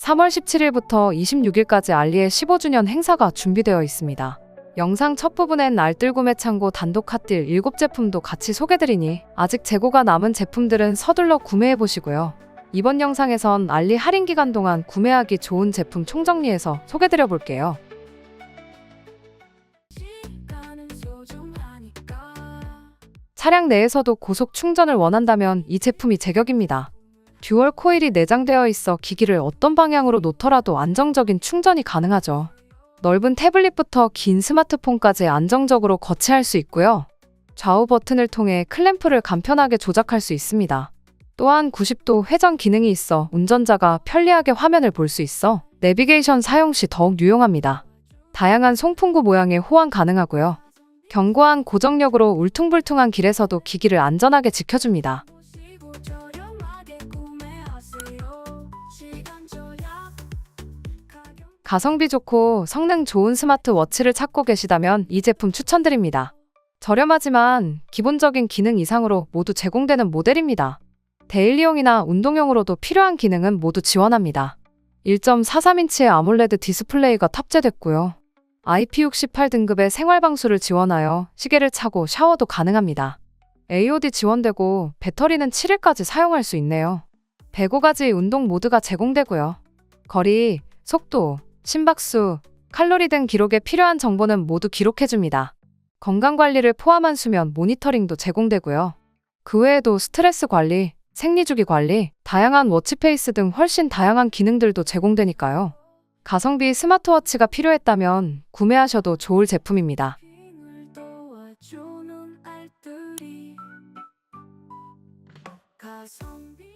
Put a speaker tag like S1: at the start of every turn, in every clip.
S1: 3월 17일부터 26일까지 알리의 15주년 행사가 준비되어 있습니다. 영상 첫 부분엔 알뜰 구매 창고 단독 핫딜 7제품도 같이 소개드리니 아직 재고가 남은 제품들은 서둘러 구매해보시고요. 이번 영상에선 알리 할인 기간 동안 구매하기 좋은 제품 총정리해서 소개드려 볼게요. 차량 내에서도 고속 충전을 원한다면 이 제품이 제격입니다. 듀얼 코일이 내장되어 있어 기기를 어떤 방향으로 놓더라도 안정적인 충전이 가능하죠. 넓은 태블릿부터 긴 스마트폰까지 안정적으로 거치할 수 있고요. 좌우 버튼을 통해 클램프를 간편하게 조작할 수 있습니다. 또한 90도 회전 기능이 있어 운전자가 편리하게 화면을 볼 수 있어 내비게이션 사용 시 더욱 유용합니다. 다양한 송풍구 모양의 호환 가능하고요. 견고한 고정력으로 울퉁불퉁한 길에서도 기기를 안전하게 지켜줍니다. 가성비 좋고 성능 좋은 스마트워치를 찾고 계시다면 이 제품 추천드립니다. 저렴하지만 기본적인 기능 이상으로 모두 제공되는 모델입니다. 데일리용이나 운동용으로도 필요한 기능은 모두 지원합니다. 1.43인치의 아몰레드 디스플레이가 탑재됐고요. IP68 등급의 생활방수를 지원하여 시계를 차고 샤워도 가능합니다. AOD 지원되고 배터리는 7일까지 사용할 수 있네요. 105가지 운동 모드가 제공되고요. 거리, 속도, 심박수, 칼로리 등 기록에 필요한 정보는 모두 기록해줍니다. 건강관리를 포함한 수면 모니터링도 제공되고요. 그 외에도 스트레스 관리, 생리주기 관리, 다양한 워치페이스 등 훨씬 다양한 기능들도 제공되니까요. 가성비 스마트워치가 필요했다면 구매하셔도 좋을 제품입니다.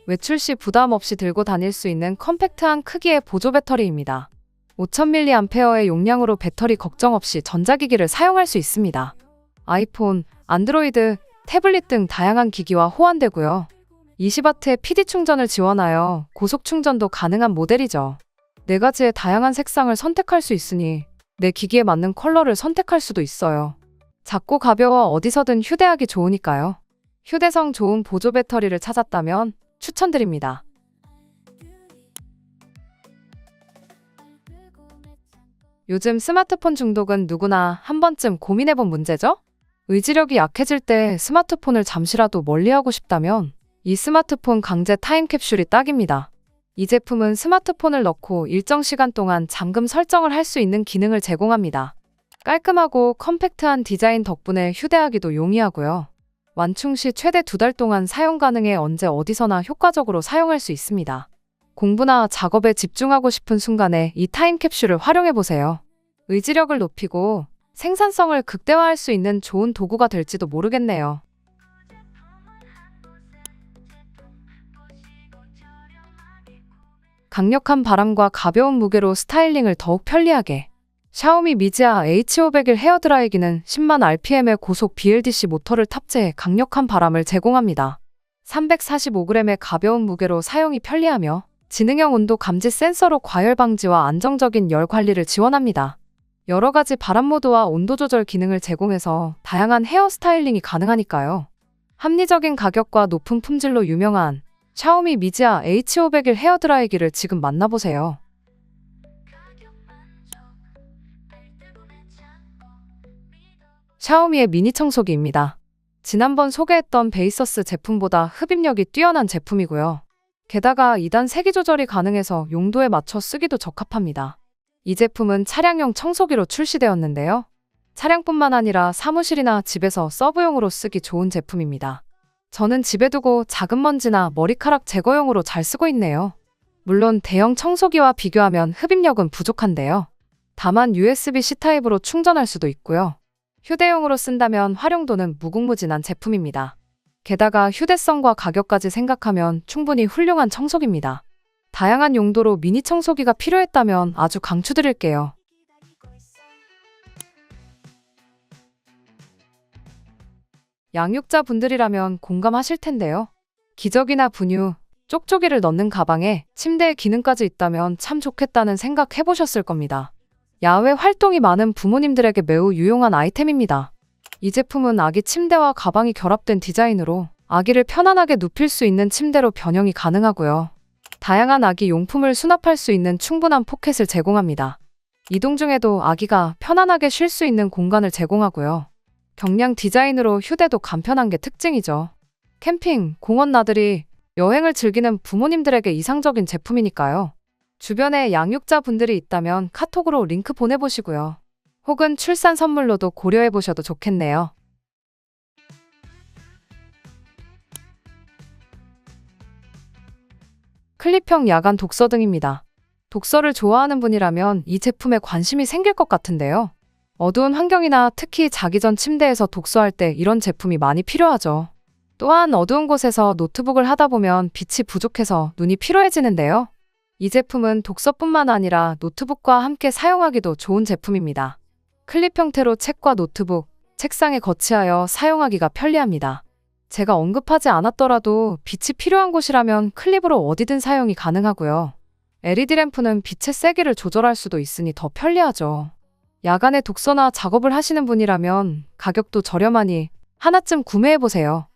S1: 외출 시 부담 없이 들고 다닐 수 있는 컴팩트한 크기의 보조 배터리입니다. 5000mAh의 용량으로 배터리 걱정 없이 전자기기를 사용할 수 있습니다. 아이폰, 안드로이드, 태블릿 등 다양한 기기와 호환되고요. 20W의 PD 충전을 지원하여 고속 충전도 가능한 모델이죠. 4가지의 다양한 색상을 선택할 수 있으니 내 기기에 맞는 컬러를 선택할 수도 있어요. 작고 가벼워 어디서든 휴대하기 좋으니까요. 휴대성 좋은 보조 배터리를 찾았다면 추천드립니다. 요즘 스마트폰 중독은 누구나 한 번쯤 고민해본 문제죠? 의지력이 약해질 때 스마트폰을 잠시라도 멀리하고 싶다면 이 스마트폰 강제 타임캡슐이 딱입니다. 이 제품은 스마트폰을 넣고 일정 시간 동안 잠금 설정을 할 수 있는 기능을 제공합니다. 깔끔하고 컴팩트한 디자인 덕분에 휴대하기도 용이하고요. 완충 시 최대 2달 동안 사용 가능해 언제 어디서나 효과적으로 사용할 수 있습니다. 공부나 작업에 집중하고 싶은 순간에 이 타임캡슐을 활용해보세요. 의지력을 높이고 생산성을 극대화할 수 있는 좋은 도구가 될지도 모르겠네요. 강력한 바람과 가벼운 무게로 스타일링을 더욱 편리하게. 샤오미 미지아 H501 헤어드라이기는 10만 RPM의 고속 BLDC 모터를 탑재해 강력한 바람을 제공합니다. 345g의 가벼운 무게로 사용이 편리하며 지능형 온도 감지 센서로 과열 방지와 안정적인 열 관리를 지원합니다. 여러 가지 바람 모드와 온도 조절 기능을 제공해서 다양한 헤어 스타일링이 가능하니까요. 합리적인 가격과 높은 품질로 유명한 샤오미 미지아 H501 헤어드라이기를 지금 만나보세요. 샤오미의 미니 청소기입니다. 지난번 소개했던 베이서스 제품보다 흡입력이 뛰어난 제품이고요. 게다가 2단 세기 조절이 가능해서 용도에 맞춰 쓰기도 적합합니다. 이 제품은 차량용 청소기로 출시되었는데요. 차량뿐만 아니라 사무실이나 집에서 서브용으로 쓰기 좋은 제품입니다. 저는 집에 두고 작은 먼지나 머리카락 제거용으로 잘 쓰고 있네요. 물론 대형 청소기와 비교하면 흡입력은 부족한데요. 다만 USB-C 타입으로 충전할 수도 있고요. 휴대용으로 쓴다면 활용도는 무궁무진한 제품입니다. 게다가 휴대성과 가격까지 생각하면 충분히 훌륭한 청소기입니다. 다양한 용도로 미니 청소기가 필요했다면 아주 강추드릴게요. 양육자 분들이라면 공감하실 텐데요. 기저귀나 분유, 쪽쪽이를 넣는 가방에 침대의 기능까지 있다면 참 좋겠다는 생각 해보셨을 겁니다. 야외 활동이 많은 부모님들에게 매우 유용한 아이템입니다. 이 제품은 아기 침대와 가방이 결합된 디자인으로 아기를 편안하게 눕힐 수 있는 침대로 변형이 가능하고요. 다양한 아기 용품을 수납할 수 있는 충분한 포켓을 제공합니다. 이동 중에도 아기가 편안하게 쉴 수 있는 공간을 제공하고요. 경량 디자인으로 휴대도 간편한 게 특징이죠. 캠핑, 공원 나들이, 여행을 즐기는 부모님들에게 이상적인 제품이니까요. 주변에 양육자 분들이 있다면 카톡으로 링크 보내보시고요. 혹은 출산 선물로도 고려해보셔도 좋겠네요. 클립형 야간 독서 등입니다. 독서를 좋아하는 분이라면 이 제품에 관심이 생길 것 같은데요. 어두운 환경이나 특히 자기 전 침대에서 독서할 때 이런 제품이 많이 필요하죠. 또한 어두운 곳에서 노트북을 하다 보면 빛이 부족해서 눈이 피로해지는데요. 이 제품은 독서뿐만 아니라 노트북과 함께 사용하기도 좋은 제품입니다. 클립 형태로 책과 노트북, 책상에 거치하여 사용하기가 편리합니다. 제가 언급하지 않았더라도 빛이 필요한 곳이라면 클립으로 어디든 사용이 가능하고요. LED 램프는 빛의 세기를 조절할 수도 있으니 더 편리하죠. 야간에 독서나 작업을 하시는 분이라면 가격도 저렴하니 하나쯤 구매해보세요.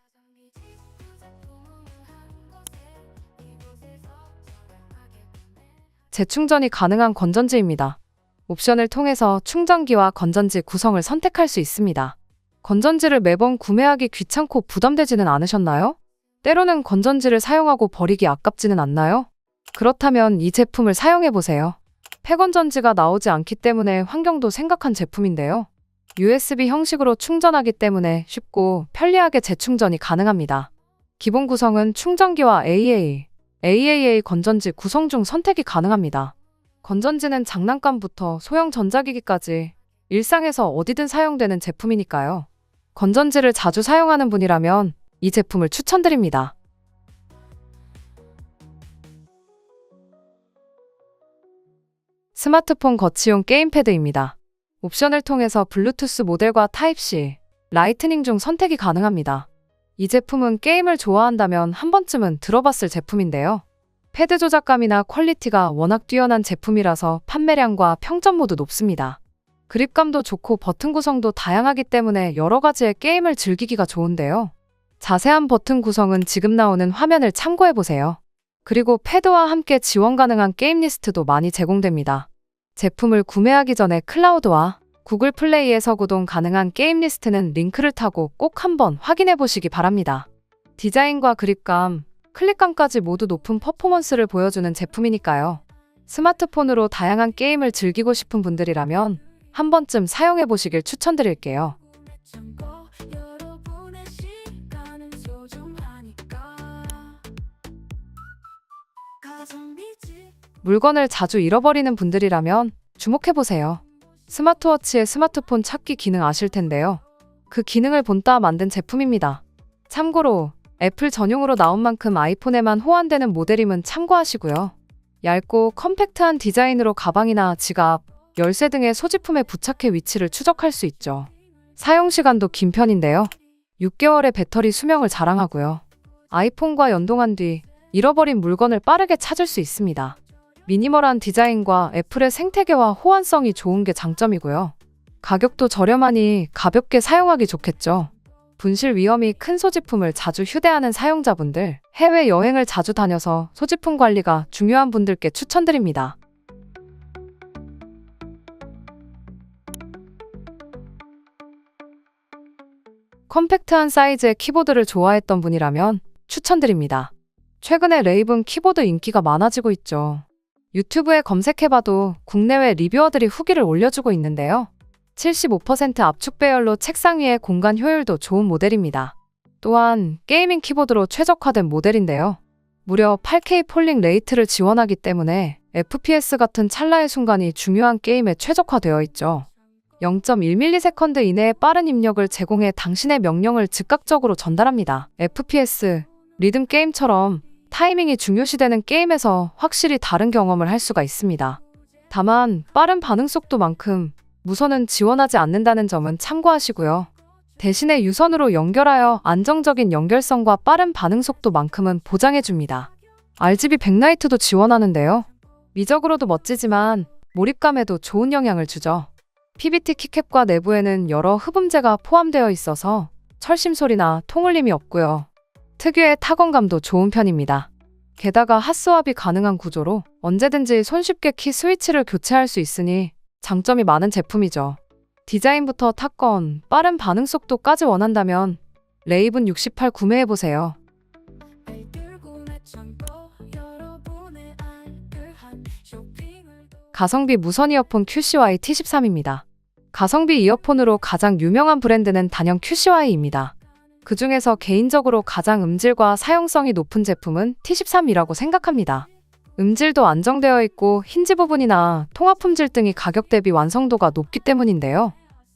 S1: 재충전이 가능한 건전지입니다. 옵션을 통해서 충전기와 건전지 구성을 선택할 수 있습니다. 건전지를 매번 구매하기 귀찮고 부담되지는 않으셨나요? 때로는 건전지를 사용하고 버리기 아깝지는 않나요? 그렇다면 이 제품을 사용해보세요. 폐건전지가 나오지 않기 때문에 환경도 생각한 제품인데요. USB 형식으로 충전하기 때문에 쉽고 편리하게 재충전이 가능합니다. 기본 구성은 충전기와 AAA 건전지 구성 중 선택이 가능합니다. 건전지는 장난감부터 소형 전자기기까지 일상에서 어디든 사용되는 제품이니까요. 건전지를 자주 사용하는 분이라면 이 제품을 추천드립니다. 스마트폰 거치용 게임패드입니다. 옵션을 통해서 블루투스 모델과 타입C, 라이트닝 중 선택이 가능합니다. 이 제품은 게임을 좋아한다면 한 번쯤은 들어봤을 제품인데요. 패드 조작감이나 퀄리티가 워낙 뛰어난 제품이라서 판매량과 평점 모두 높습니다. 그립감도 좋고 버튼 구성도 다양하기 때문에 여러 가지의 게임을 즐기기가 좋은데요. 자세한 버튼 구성은 지금 나오는 화면을 참고해보세요. 그리고 패드와 함께 지원 가능한 게임 리스트도 많이 제공됩니다. 제품을 구매하기 전에 클라우드와 구글 플레이에서 구동 가능한 게임 리스트는 링크를 타고 꼭 한번 확인해 보시기 바랍니다. 디자인과 그립감, 클릭감까지 모두 높은 퍼포먼스를 보여주는 제품이니까요. 스마트폰으로 다양한 게임을 즐기고 싶은 분들이라면 한 번쯤 사용해 보시길 추천드릴게요. 물건을 자주 잃어버리는 분들이라면 주목해보세요. 스마트워치의 스마트폰 찾기 기능 아실 텐데요. 그 기능을 본따 만든 제품입니다. 참고로 애플 전용으로 나온 만큼 아이폰에만 호환되는 모델임은 참고하시고요. 얇고 컴팩트한 디자인으로 가방이나 지갑, 열쇠 등의 소지품에 부착해 위치를 추적할 수 있죠. 사용시간도 긴 편인데요. 6개월의 배터리 수명을 자랑하고요. 아이폰과 연동한 뒤 잃어버린 물건을 빠르게 찾을 수 있습니다. 미니멀한 디자인과 애플의 생태계와 호환성이 좋은 게 장점이고요. 가격도 저렴하니 가볍게 사용하기 좋겠죠. 분실 위험이 큰 소지품을 자주 휴대하는 사용자분들, 해외 여행을 자주 다녀서 소지품 관리가 중요한 분들께 추천드립니다. 컴팩트한 사이즈의 키보드를 좋아했던 분이라면 추천드립니다. 최근에 레이븐 키보드 인기가 많아지고 있죠. 유튜브에 검색해봐도 국내외 리뷰어들이 후기를 올려주고 있는데요. 75% 압축 배열로 책상 위의 공간 효율도 좋은 모델입니다. 또한 게이밍 키보드로 최적화된 모델인데요. 무려 8K 폴링 레이트를 지원하기 때문에 FPS 같은 찰나의 순간이 중요한 게임에 최적화되어 있죠. 0.1ms 이내의 빠른 입력을 제공해 당신의 명령을 즉각적으로 전달합니다. FPS, 리듬 게임처럼 타이밍이 중요시되는 게임에서 확실히 다른 경험을 할 수가 있습니다. 다만 빠른 반응 속도만큼 무선은 지원하지 않는다는 점은 참고하시고요. 대신에 유선으로 연결하여 안정적인 연결성과 빠른 반응 속도만큼은 보장해줍니다. RGB 백라이트도 지원하는데요. 미적으로도 멋지지만 몰입감에도 좋은 영향을 주죠. PBT 키캡과 내부에는 여러 흡음재가 포함되어 있어서 철심 소리나 통울림이 없고요. 특유의 타건감도 좋은 편입니다. 게다가 핫스왑이 가능한 구조로 언제든지 손쉽게 키 스위치를 교체할 수 있으니 장점이 많은 제품이죠. 디자인부터 탑건, 빠른 반응 속도까지 원한다면 레이븐 68 구매해보세요. 가성비 무선 이어폰 QCY T13입니다. 가성비 이어폰으로 가장 유명한 브랜드는 단연 QCY입니다. 그 중에서 개인적으로 가장 음질과 사용성이 높은 제품은 T13이라고 생각합니다. 음질도 안정되어 있고 힌지 부분이나 통합 품질 등이 가격 대비 완성도가 높기 때문인데요.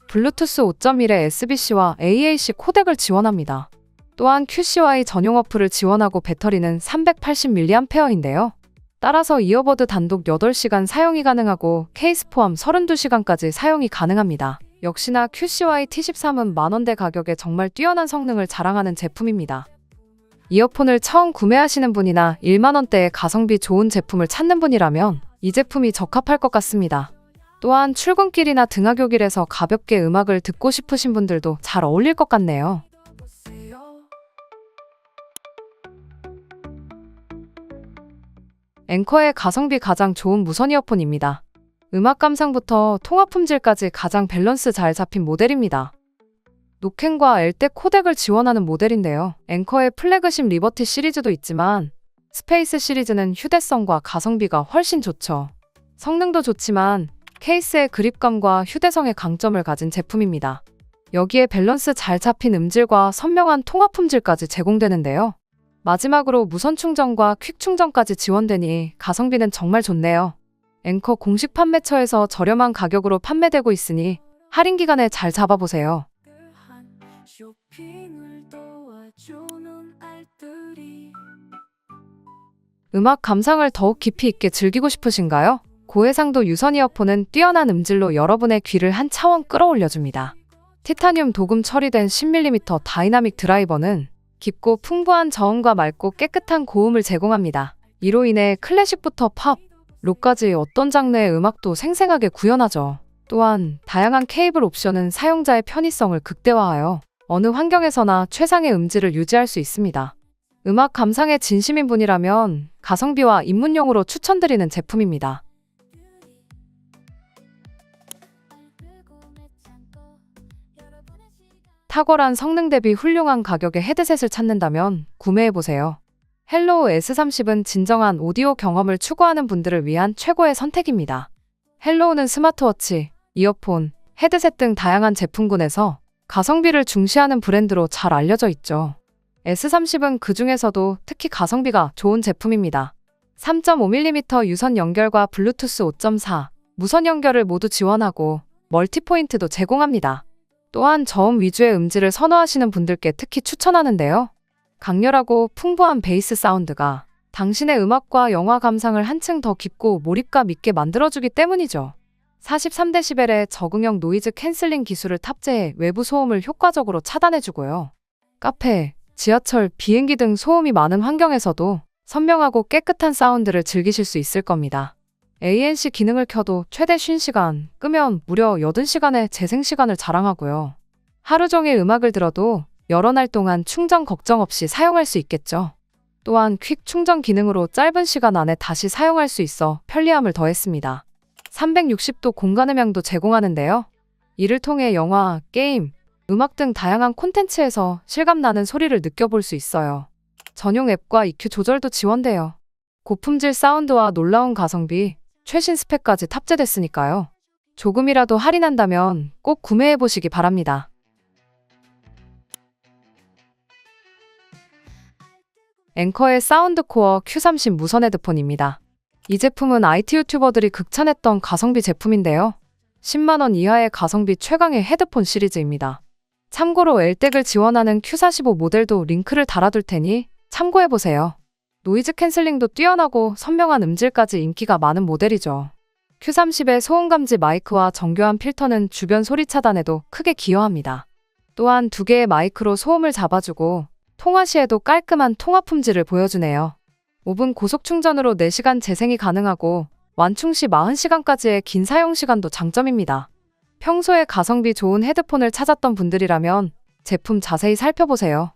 S1: 블루투스 5.1의 SBC와 AAC 코덱을 지원합니다. 또한 QCY 전용 어플을 지원하고 배터리는 380mAh인데요. 따라서 이어버드 단독 8시간 사용이 가능하고 케이스 포함 32시간까지 사용이 가능합니다. 역시나 QCY T13은 만원대 가격에 정말 뛰어난 성능을 자랑하는 제품입니다. 이어폰을 처음 구매하시는 분이나 1만원대의 가성비 좋은 제품을 찾는 분이라면 이 제품이 적합할 것 같습니다. 또한 출근길이나 등하교길에서 가볍게 음악을 듣고 싶으신 분들도 잘 어울릴 것 같네요. 앵커의 가성비 가장 좋은 무선 이어폰입니다. 음악 감상부터 통합 품질까지 가장 밸런스 잘 잡힌 모델입니다. 노캔과 엘텍 코덱을 지원하는 모델인데요. 앵커의 플래그십 리버티 시리즈도 있지만 스페이스 시리즈는 휴대성과 가성비가 훨씬 좋죠. 성능도 좋지만 케이스의 그립감과 휴대성의 강점을 가진 제품입니다. 여기에 밸런스 잘 잡힌 음질과 선명한 통합 품질까지 제공되는데요. 마지막으로 무선 충전과 퀵 충전까지 지원되니 가성비는 정말 좋네요. 앵커 공식 판매처에서 저렴한 가격으로 판매되고 있으니 할인 기간에 잘 잡아보세요. 음악 감상을 더욱 깊이 있게 즐기고 싶으신가요? 고해상도 유선 이어폰은 뛰어난 음질로 여러분의 귀를 한 차원 끌어올려줍니다. 티타늄 도금 처리된 10mm 다이나믹 드라이버는 깊고 풍부한 저음과 맑고 깨끗한 고음을 제공합니다. 이로 인해 클래식부터 팝, 록까지 어떤 장르의 음악도 생생하게 구현하죠. 또한 다양한 케이블 옵션은 사용자의 편의성을 극대화하여 어느 환경에서나 최상의 음질을 유지할 수 있습니다. 음악 감상에 진심인 분이라면 가성비와 입문용으로 추천드리는 제품입니다. 탁월한 성능 대비 훌륭한 가격의 헤드셋을 찾는다면 구매해보세요. 헬로우 S30은 진정한 오디오 경험을 추구하는 분들을 위한 최고의 선택입니다. 헬로우는 스마트워치, 이어폰, 헤드셋 등 다양한 제품군에서 가성비를 중시하는 브랜드로 잘 알려져 있죠. S30은 그 중에서도 특히 가성비가 좋은 제품입니다. 3.5mm 유선 연결과 블루투스 5.4, 무선 연결을 모두 지원하고 멀티포인트도 제공합니다. 또한 저음 위주의 음질을 선호하시는 분들께 특히 추천하는데요. 강렬하고 풍부한 베이스 사운드가 당신의 음악과 영화 감상을 한층 더 깊고 몰입감 있게 만들어주기 때문이죠. 43dB의 적응형 노이즈 캔슬링 기술을 탑재해 외부 소음을 효과적으로 차단해주고요. 카페, 지하철, 비행기 등 소음이 많은 환경에서도 선명하고 깨끗한 사운드를 즐기실 수 있을 겁니다. ANC 기능을 켜도 최대 50시간, 끄면 무려 80시간의 재생시간을 자랑하고요. 하루 종일 음악을 들어도 여러 날 동안 충전 걱정 없이 사용할 수 있겠죠. 또한 퀵 충전 기능으로 짧은 시간 안에 다시 사용할 수 있어 편리함을 더했습니다. 360도 공간 음향도 제공하는데요. 이를 통해 영화, 게임, 음악 등 다양한 콘텐츠에서 실감나는 소리를 느껴볼 수 있어요. 전용 앱과 EQ 조절도 지원돼요. 고품질 사운드와 놀라운 가성비, 최신 스펙까지 탑재됐으니까요. 조금이라도 할인한다면 꼭 구매해보시기 바랍니다. 앵커의 사운드코어 Q30 무선 헤드폰입니다. 이 제품은 IT 유튜버들이 극찬했던 가성비 제품인데요. 10만원 이하의 가성비 최강의 헤드폰 시리즈입니다. 참고로 엘텍을 지원하는 Q45 모델도 링크를 달아둘 테니 참고해보세요. 노이즈 캔슬링도 뛰어나고 선명한 음질까지 인기가 많은 모델이죠. Q30의 소음 감지 마이크와 정교한 필터는 주변 소리 차단에도 크게 기여합니다. 또한 2개의 마이크로 소음을 잡아주고 통화 시에도 깔끔한 통화 품질을 보여주네요. 5분 고속 충전으로 4시간 재생이 가능하고 완충 시 40시간까지의 긴 사용 시간도 장점입니다. 평소에 가성비 좋은 헤드폰을 찾았던 분들이라면 제품 자세히 살펴보세요.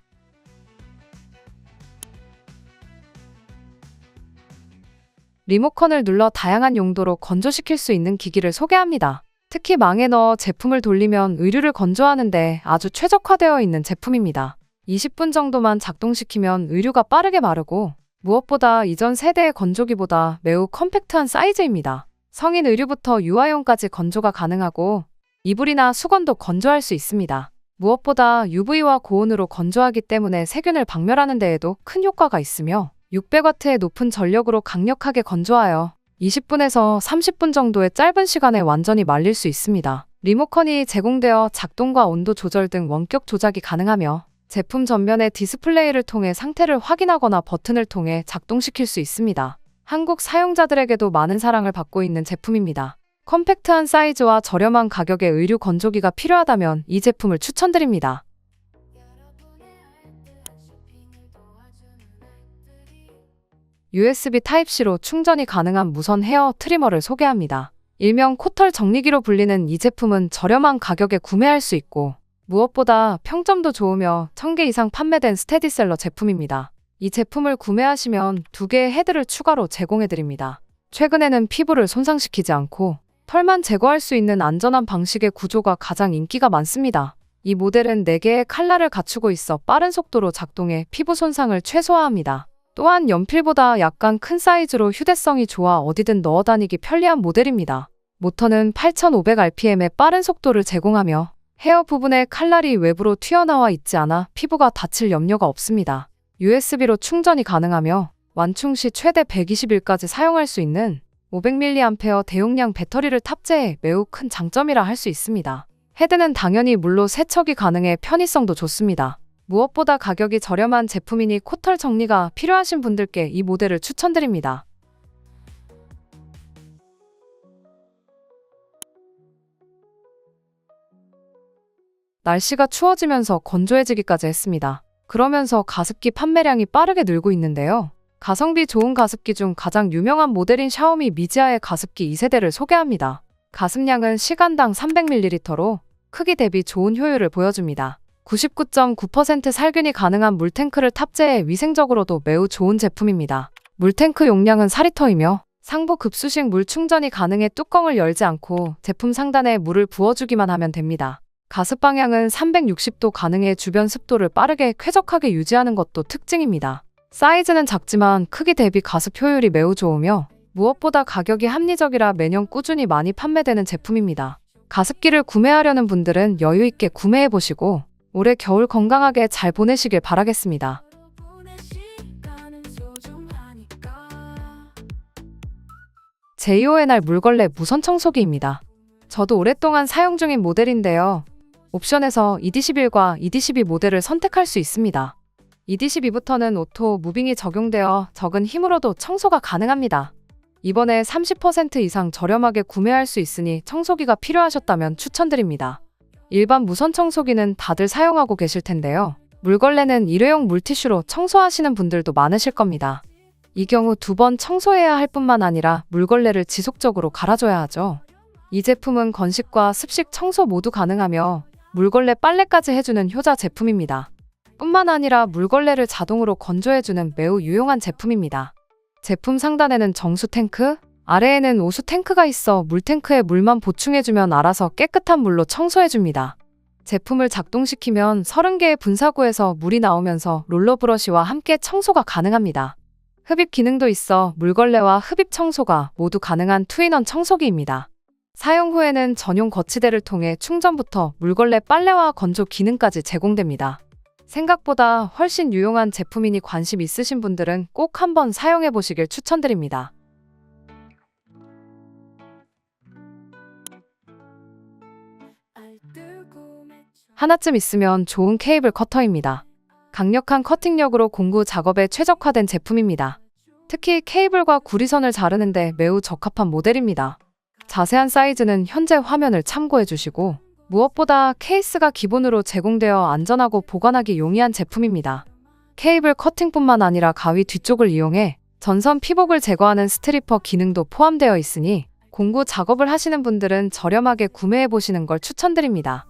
S1: 리모컨을 눌러 다양한 용도로 건조시킬 수 있는 기기를 소개합니다. 특히 망에 넣어 제품을 돌리면 의류를 건조하는데 아주 최적화되어 있는 제품입니다. 20분 정도만 작동시키면 의류가 빠르게 마르고 무엇보다 이전 세대의 건조기보다 매우 컴팩트한 사이즈입니다. 성인 의류부터 유아용까지 건조가 가능하고 이불이나 수건도 건조할 수 있습니다. 무엇보다 UV와 고온으로 건조하기 때문에 세균을 박멸하는 데에도 큰 효과가 있으며 600W의 높은 전력으로 강력하게 건조하여 20분에서 30분 정도의 짧은 시간에 완전히 말릴 수 있습니다. 리모컨이 제공되어 작동과 온도 조절 등 원격 조작이 가능하며 제품 전면의 디스플레이를 통해 상태를 확인하거나 버튼을 통해 작동시킬 수 있습니다. 한국 사용자들에게도 많은 사랑을 받고 있는 제품입니다. 컴팩트한 사이즈와 저렴한 가격의 의류 건조기가 필요하다면 이 제품을 추천드립니다. USB 타입C로 충전이 가능한 무선 헤어 트리머를 소개합니다. 일명 코털 정리기로 불리는 이 제품은 저렴한 가격에 구매할 수 있고 무엇보다 평점도 좋으며 1000개 이상 판매된 스테디셀러 제품입니다. 이 제품을 구매하시면 2개의 헤드를 추가로 제공해드립니다. 최근에는 피부를 손상시키지 않고 털만 제거할 수 있는 안전한 방식의 구조가 가장 인기가 많습니다. 이 모델은 4개의 칼날을 갖추고 있어 빠른 속도로 작동해 피부 손상을 최소화합니다. 또한 연필보다 약간 큰 사이즈로 휴대성이 좋아 어디든 넣어 다니기 편리한 모델입니다. 모터는 8500rpm의 빠른 속도를 제공하며 헤어 부분에 칼날이 외부로 튀어나와 있지 않아 피부가 다칠 염려가 없습니다. USB로 충전이 가능하며 완충 시 최대 120일까지 사용할 수 있는 500mAh 대용량 배터리를 탑재해 매우 큰 장점이라 할 수 있습니다. 헤드는 당연히 물로 세척이 가능해 편의성도 좋습니다. 무엇보다 가격이 저렴한 제품이니 코털 정리가 필요하신 분들께 이 모델을 추천드립니다. 날씨가 추워지면서 건조해지기까지 했습니다. 그러면서 가습기 판매량이 빠르게 늘고 있는데요. 가성비 좋은 가습기 중 가장 유명한 모델인 샤오미 미지아의 가습기 2세대를 소개합니다. 가습량은 시간당 300ml로 크기 대비 좋은 효율을 보여줍니다. 99.9% 살균이 가능한 물탱크를 탑재해 위생적으로도 매우 좋은 제품입니다. 물탱크 용량은 4리터이며 상부 급수식 물 충전이 가능해 뚜껑을 열지 않고 제품 상단에 물을 부어주기만 하면 됩니다. 가습 방향은 360도 가능해 주변 습도를 빠르게 쾌적하게 유지하는 것도 특징입니다. 사이즈는 작지만 크기 대비 가습 효율이 매우 좋으며 무엇보다 가격이 합리적이라 매년 꾸준히 많이 판매되는 제품입니다. 가습기를 구매하려는 분들은 여유있게 구매해보시고 올해 겨울 건강하게 잘 보내시길 바라겠습니다. JONR 물걸레 무선 청소기입니다. 저도 오랫동안 사용 중인 모델인데요. 옵션에서 ED11과 ED12 모델을 선택할 수 있습니다. ED12부터는 오토 무빙이 적용되어 적은 힘으로도 청소가 가능합니다. 이번에 30% 이상 저렴하게 구매할 수 있으니 청소기가 필요하셨다면 추천드립니다. 일반 무선 청소기는 다들 사용하고 계실 텐데요. 물걸레는 일회용 물티슈로 청소하시는 분들도 많으실 겁니다. 이 경우 2번 청소해야 할 뿐만 아니라 물걸레를 지속적으로 갈아줘야 하죠. 이 제품은 건식과 습식 청소 모두 가능하며 물걸레 빨래까지 해주는 효자 제품입니다. 뿐만 아니라 물걸레를 자동으로 건조해주는 매우 유용한 제품입니다. 제품 상단에는 정수 탱크, 아래에는 오수 탱크가 있어 물탱크에 물만 보충해주면 알아서 깨끗한 물로 청소해줍니다. 제품을 작동시키면 30개의 분사구에서 물이 나오면서 롤러 브러쉬와 함께 청소가 가능합니다. 흡입 기능도 있어 물걸레와 흡입 청소가 모두 가능한 투인원 청소기입니다. 사용 후에는 전용 거치대를 통해 충전부터 물걸레 빨래와 건조 기능까지 제공됩니다. 생각보다 훨씬 유용한 제품이니 관심 있으신 분들은 꼭 한번 사용해 보시길 추천드립니다. 하나쯤 있으면 좋은 케이블 커터입니다. 강력한 커팅력으로 공구 작업에 최적화된 제품입니다. 특히 케이블과 구리선을 자르는데 매우 적합한 모델입니다. 자세한 사이즈는 현재 화면을 참고해 주시고 무엇보다 케이스가 기본으로 제공되어 안전하고 보관하기 용이한 제품입니다. 케이블 커팅뿐만 아니라 가위 뒤쪽을 이용해 전선 피복을 제거하는 스트리퍼 기능도 포함되어 있으니 공구 작업을 하시는 분들은 저렴하게 구매해 보시는 걸 추천드립니다.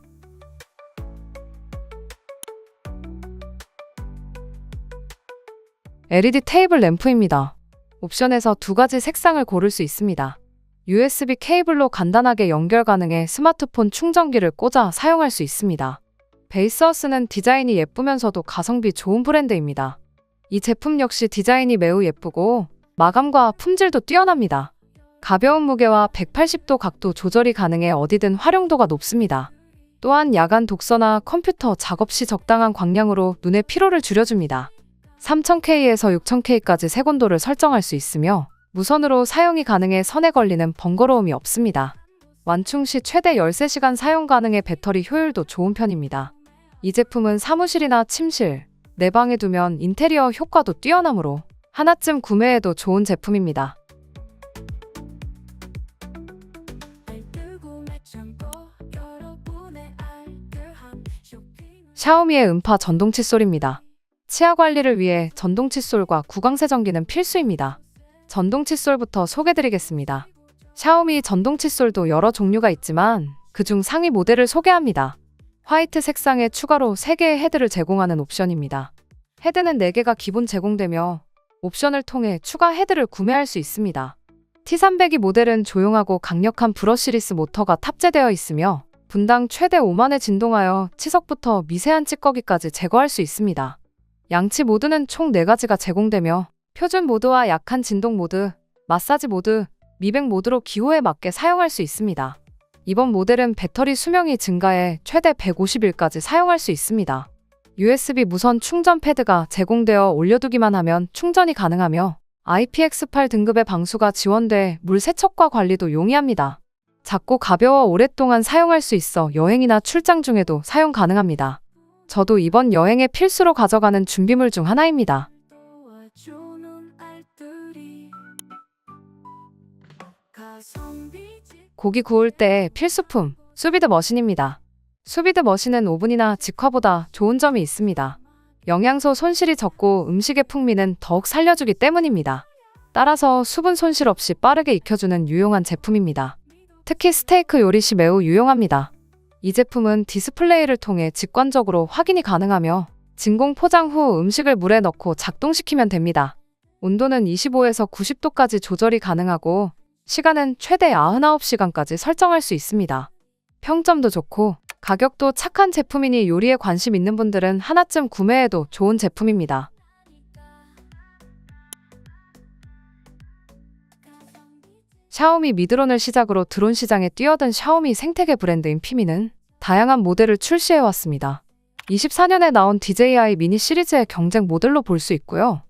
S1: LED 테이블 램프입니다. 옵션에서 두 가지 색상을 고를 수 있습니다. USB 케이블로 간단하게 연결 가능해 스마트폰 충전기를 꽂아 사용할 수 있습니다. 베이스하우스는 디자인이 예쁘면서도 가성비 좋은 브랜드입니다. 이 제품 역시 디자인이 매우 예쁘고 마감과 품질도 뛰어납니다. 가벼운 무게와 180도 각도 조절이 가능해 어디든 활용도가 높습니다. 또한 야간 독서나 컴퓨터 작업 시 적당한 광량으로 눈의 피로를 줄여줍니다. 3000K에서 6000K까지 색온도를 설정할 수 있으며 무선으로 사용이 가능해 선에 걸리는 번거로움이 없습니다. 완충 시 최대 13시간 사용 가능해 배터리 효율도 좋은 편입니다. 이 제품은 사무실이나 침실, 내 방에 두면 인테리어 효과도 뛰어나므로 하나쯤 구매해도 좋은 제품입니다. 샤오미의 음파 전동 칫솔입니다. 치아 관리를 위해 전동 칫솔과 구강세정기는 필수입니다. 전동 칫솔부터 소개드리겠습니다. 샤오미 전동 칫솔도 여러 종류가 있지만 그중 상위 모델을 소개합니다. 화이트 색상에 추가로 3개의 헤드를 제공하는 옵션입니다. 헤드는 4개가 기본 제공되며 옵션을 통해 추가 헤드를 구매할 수 있습니다. T302 모델은 조용하고 강력한 브러쉬리스 모터가 탑재되어 있으며 분당 최대 5만회 진동하여 치석부터 미세한 찌꺼기까지 제거할 수 있습니다. 양치 모드는 총 4가지가 제공되며 표준 모드와 약한 진동 모드, 마사지 모드, 미백 모드로 기호에 맞게 사용할 수 있습니다. 이번 모델은 배터리 수명이 증가해 최대 150일까지 사용할 수 있습니다. USB 무선 충전 패드가 제공되어 올려두기만 하면 충전이 가능하며 IPX8 등급의 방수가 지원돼 물 세척과 관리도 용이합니다. 작고 가벼워 오랫동안 사용할 수 있어 여행이나 출장 중에도 사용 가능합니다. 저도 이번 여행에 필수로 가져가는 준비물 중 하나입니다. 고기 구울 때 필수품, 수비드 머신입니다. 수비드 머신은 오븐이나 직화보다 좋은 점이 있습니다. 영양소 손실이 적고 음식의 풍미는 더욱 살려주기 때문입니다. 따라서 수분 손실 없이 빠르게 익혀주는 유용한 제품입니다. 특히 스테이크 요리 시 매우 유용합니다. 이 제품은 디스플레이를 통해 직관적으로 확인이 가능하며 진공 포장 후 음식을 물에 넣고 작동시키면 됩니다. 온도는 25에서 90도까지 조절이 가능하고 시간은 최대 99시간까지 설정할 수 있습니다. 평점도 좋고 가격도 착한 제품이니 요리에 관심 있는 분들은 하나쯤 구매해도 좋은 제품입니다. 샤오미 미드론을 시작으로 드론 시장에 뛰어든 샤오미 생태계 브랜드인 피미는 다양한 모델을 출시해왔습니다. 24년에 나온 DJI 미니 시리즈의 경쟁 모델로 볼 수 있고요.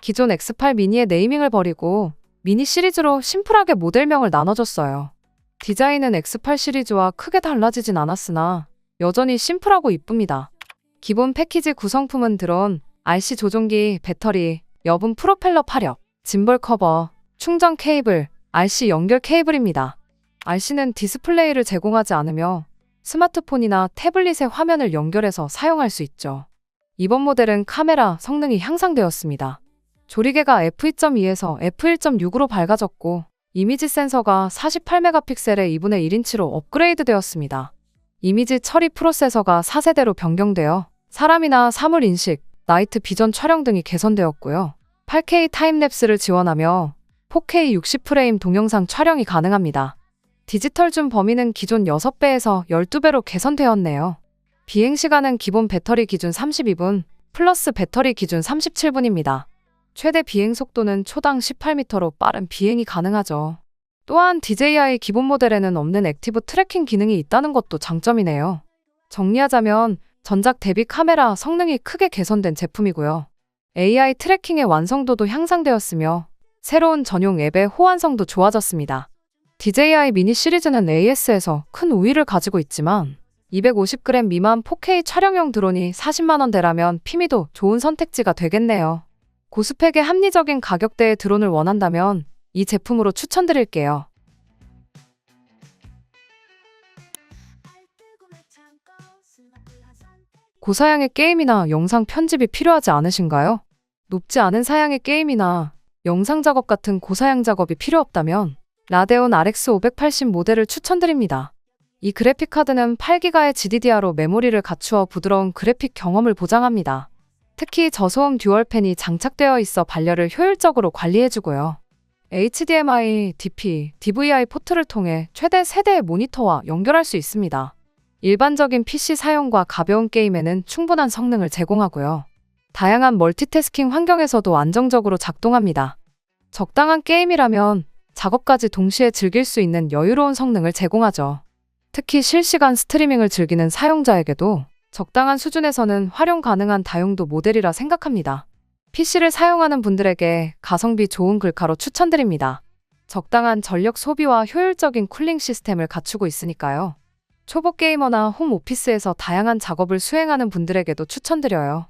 S1: 기존 X8 미니의 네이밍을 버리고 미니 시리즈로 심플하게 모델명을 나눠줬어요. 디자인은 X8 시리즈와 크게 달라지진 않았으나 여전히 심플하고 이쁩니다. 기본 패키지 구성품은 드론, RC 조종기, 배터리, 여분 프로펠러 파력, 짐벌 커버, 충전 케이블, RC 연결 케이블입니다. RC는 디스플레이를 제공하지 않으며 스마트폰이나 태블릿의 화면을 연결해서 사용할 수 있죠. 이번 모델은 카메라 성능이 향상되었습니다. 조리개가 f2.2에서 f1.6으로 밝아졌고 이미지 센서가 48메가픽셀의 2분의 1인치로 업그레이드 되었습니다. 이미지 처리 프로세서가 4세대로 변경되어 사람이나 사물 인식, 나이트 비전 촬영 등이 개선되었고요. 8K 타임랩스를 지원하며 4K 60프레임 동영상 촬영이 가능합니다. 디지털 줌 범위는 기존 6배에서 12배로 개선되었네요. 비행시간은 기본 배터리 기준 32분, 플러스 배터리 기준 37분입니다. 최대 비행 속도는 초당 18m로 빠른 비행이 가능하죠. 또한 DJI 기본 모델에는 없는 액티브 트래킹 기능이 있다는 것도 장점이네요. 정리하자면 전작 대비 카메라 성능이 크게 개선된 제품이고요. AI 트래킹의 완성도도 향상되었으며 새로운 전용 앱의 호환성도 좋아졌습니다. DJI 미니 시리즈는 AS에서 큰 우위를 가지고 있지만 250g 미만 4K 촬영용 드론이 40만원대라면 피미도 좋은 선택지가 되겠네요. 고스펙의 합리적인 가격대의 드론을 원한다면 이 제품으로 추천드릴게요. 고사양의 게임이나 영상 편집이 필요하지 않으신가요? 높지 않은 사양의 게임이나 영상 작업 같은 고사양 작업이 필요 없다면 라데온 RX 580 모델을 추천드립니다. 이 그래픽카드는 8기가의 GDDR로 메모리를 갖추어 부드러운 그래픽 경험을 보장합니다. 특히 저소음 듀얼팬이 장착되어 있어 발열을 효율적으로 관리해주고요. HDMI, DP, DVI 포트를 통해 최대 세대의 모니터와 연결할 수 있습니다. 일반적인 PC 사용과 가벼운 게임에는 충분한 성능을 제공하고요. 다양한 멀티태스킹 환경에서도 안정적으로 작동합니다. 적당한 게임이라면 작업까지 동시에 즐길 수 있는 여유로운 성능을 제공하죠. 특히 실시간 스트리밍을 즐기는 사용자에게도 적당한 수준에서는 활용 가능한 다용도 모델이라 생각합니다. PC를 사용하는 분들에게 가성비 좋은 글카로 추천드립니다. 적당한 전력 소비와 효율적인 쿨링 시스템을 갖추고 있으니까요. 초보 게이머나 홈 오피스에서 다양한 작업을 수행하는 분들에게도 추천드려요.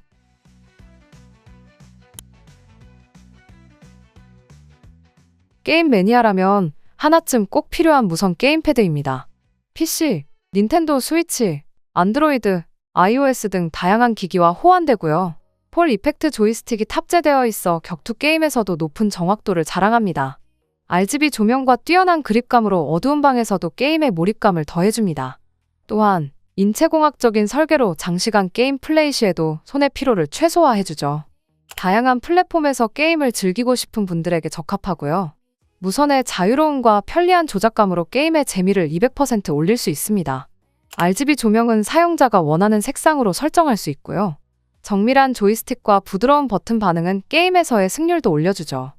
S1: 게임 매니아라면 하나쯤 꼭 필요한 무선 게임패드입니다. PC, 닌텐도 스위치, 안드로이드, iOS 등 다양한 기기와 호환되고요. 폴 이펙트 조이스틱이 탑재되어 있어 격투 게임에서도 높은 정확도를 자랑합니다. RGB 조명과 뛰어난 그립감으로 어두운 방에서도 게임의 몰입감을 더해줍니다. 또한 인체공학적인 설계로 장시간 게임 플레이 시에도 손의 피로를 최소화해주죠. 다양한 플랫폼에서 게임을 즐기고 싶은 분들에게 적합하고요. 무선의 자유로움과 편리한 조작감으로 게임의 재미를 200% 올릴 수 있습니다. RGB 조명은 사용자가 원하는 색상으로 설정할 수 있고요. 정밀한 조이스틱과 부드러운 버튼 반응은 게임에서의 승률도 올려주죠.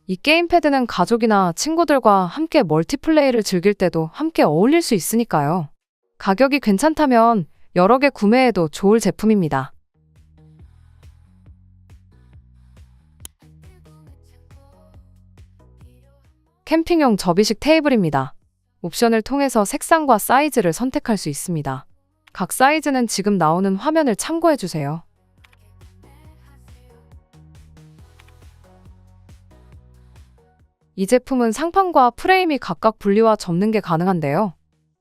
S1: 이 게임패드는 가족이나 친구들과 함께 멀티플레이를 즐길 때도 함께 어울릴 수 있으니까요. 가격이 괜찮다면 여러 개 구매해도 좋을 제품입니다. 캠핑용 접이식 테이블입니다. 옵션을 통해서 색상과 사이즈를 선택할 수 있습니다. 각 사이즈는 지금 나오는 화면을 참고해주세요. 이 제품은 상판과 프레임이 각각 분리와 접는 게 가능한데요.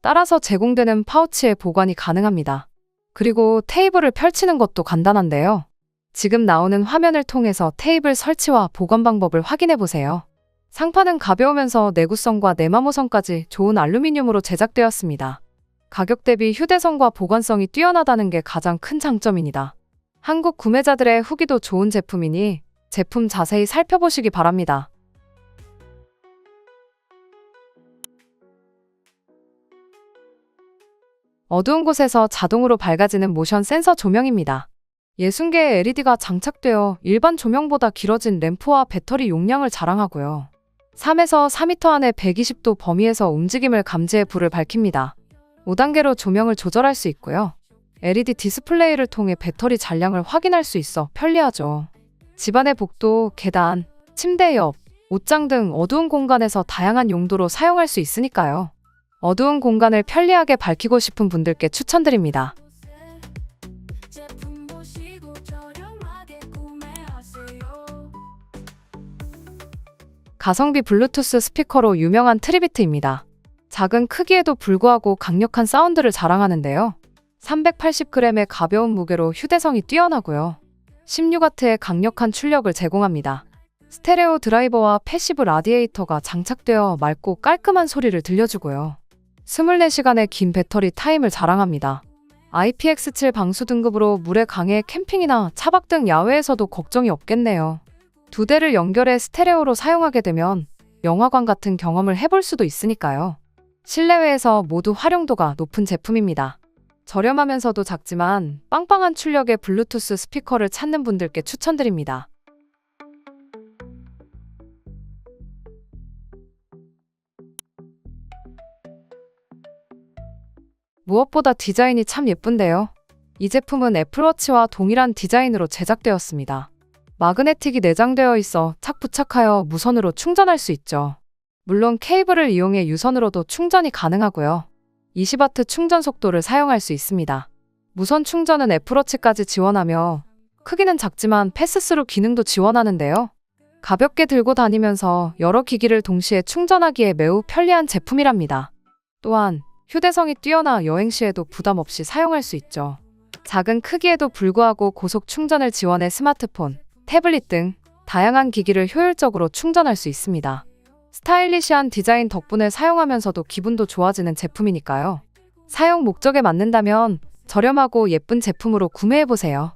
S1: 따라서 제공되는 파우치에 보관이 가능합니다. 그리고 테이블을 펼치는 것도 간단한데요. 지금 나오는 화면을 통해서 테이블 설치와 보관 방법을 확인해 보세요. 상판은 가벼우면서 내구성과 내마모성까지 좋은 알루미늄으로 제작되었습니다. 가격 대비 휴대성과 보관성이 뛰어나다는 게 가장 큰 장점입니다. 한국 구매자들의 후기도 좋은 제품이니 제품 자세히 살펴보시기 바랍니다. 어두운 곳에서 자동으로 밝아지는 모션 센서 조명입니다. 60개의 LED가 장착되어 일반 조명보다 길어진 램프와 배터리 용량을 자랑하고요. 3에서 4m 안에 120도 범위에서 움직임을 감지해 불을 밝힙니다. 5단계로 조명을 조절할 수 있고요. LED 디스플레이를 통해 배터리 잔량을 확인할 수 있어 편리하죠. 집안의 복도, 계단, 침대 옆, 옷장 등 어두운 공간에서 다양한 용도로 사용할 수 있으니까요. 어두운 공간을 편리하게 밝히고 싶은 분들께 추천드립니다. 가성비 블루투스 스피커로 유명한 트리비트입니다. 작은 크기에도 불구하고 강력한 사운드를 자랑하는데요. 380g의 가벼운 무게로 휴대성이 뛰어나고요. 16W의 강력한 출력을 제공합니다. 스테레오 드라이버와 패시브 라디에이터가 장착되어 맑고 깔끔한 소리를 들려주고요. 24시간의 긴 배터리 타임을 자랑합니다. IPX7 방수 등급으로 물에 강해 캠핑이나 차박 등 야외에서도 걱정이 없겠네요. 두 대를 연결해 스테레오로 사용하게 되면 영화관 같은 경험을 해볼 수도 있으니까요. 실내외에서 모두 활용도가 높은 제품입니다. 저렴하면서도 작지만 빵빵한 출력의 블루투스 스피커를 찾는 분들께 추천드립니다. 무엇보다 디자인이 참 예쁜데요. 이 제품은 애플워치와 동일한 디자인으로 제작되었습니다. 마그네틱이 내장되어 있어 착부착하여 무선으로 충전할 수 있죠. 물론 케이블을 이용해 유선으로도 충전이 가능하고요. 20W 충전 속도를 사용할 수 있습니다. 무선 충전은 애플워치까지 지원하며 크기는 작지만 패스스루 기능도 지원하는데요. 가볍게 들고 다니면서 여러 기기를 동시에 충전하기에 매우 편리한 제품이랍니다. 또한 휴대성이 뛰어나 여행 시에도 부담 없이 사용할 수 있죠. 작은 크기에도 불구하고 고속 충전을 지원해 스마트폰, 태블릿 등 다양한 기기를 효율적으로 충전할 수 있습니다. 스타일리시한 디자인 덕분에 사용하면서도 기분도 좋아지는 제품이니까요. 사용 목적에 맞는다면 저렴하고 예쁜 제품으로 구매해보세요.